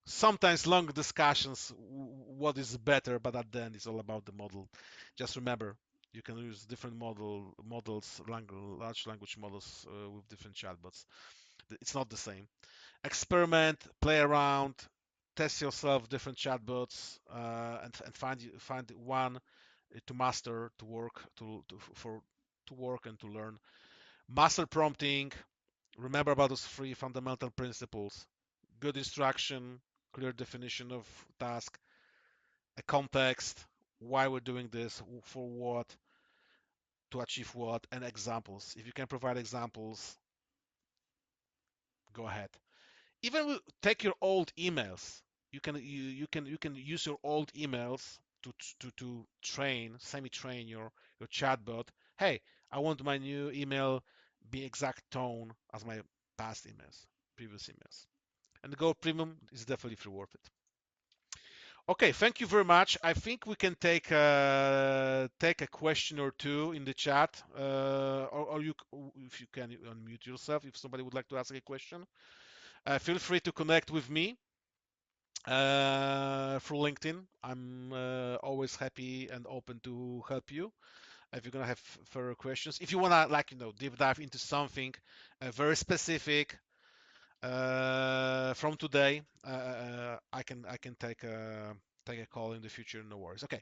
sometimes long discussions what is better, but at the end it's all about the model. Just remember, you can use different models, large language models with different chatbots. It's not the same. Experiment, play around, test yourself different chatbots, and find one to master, to work to work and to learn. Master prompting. Remember about those three fundamental principles: good instruction, clear definition of task, a context, why we're doing this, for what, to achieve what, and examples. If you can provide examples, go ahead. Even take your old emails. You can use your old emails to semi-train your chatbot. Hey, I want my new email be exact tone as my past emails, previous emails. and the Gold Premium is definitely worth it. Okay, thank you very much. I think we can take a question or two in the chat, or you, if you can unmute yourself, if somebody would like to ask a question. Feel free to connect with me through LinkedIn. I'm always happy and open to help you if you're gonna have further questions. If you wanna deep dive into something very specific from today, I can take a call in the future. No worries. Okay,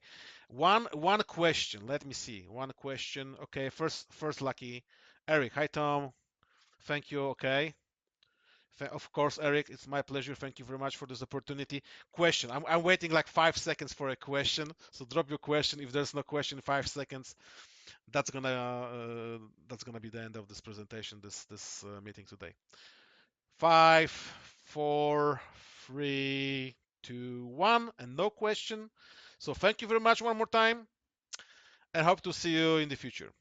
one question. Let me see. One question. Okay, first lucky, Eric. Hi Tom. Thank you. Okay. Of course, Eric, it's my pleasure. Thank you very much for this opportunity. Question. I'm waiting like 5 seconds for a question. So drop your question. If there's no question in 5 seconds, that's gonna be the end of this presentation, this meeting today. 5, 4, 3, 2, 1, and no question. So thank you very much one more time, and hope to see you in the future.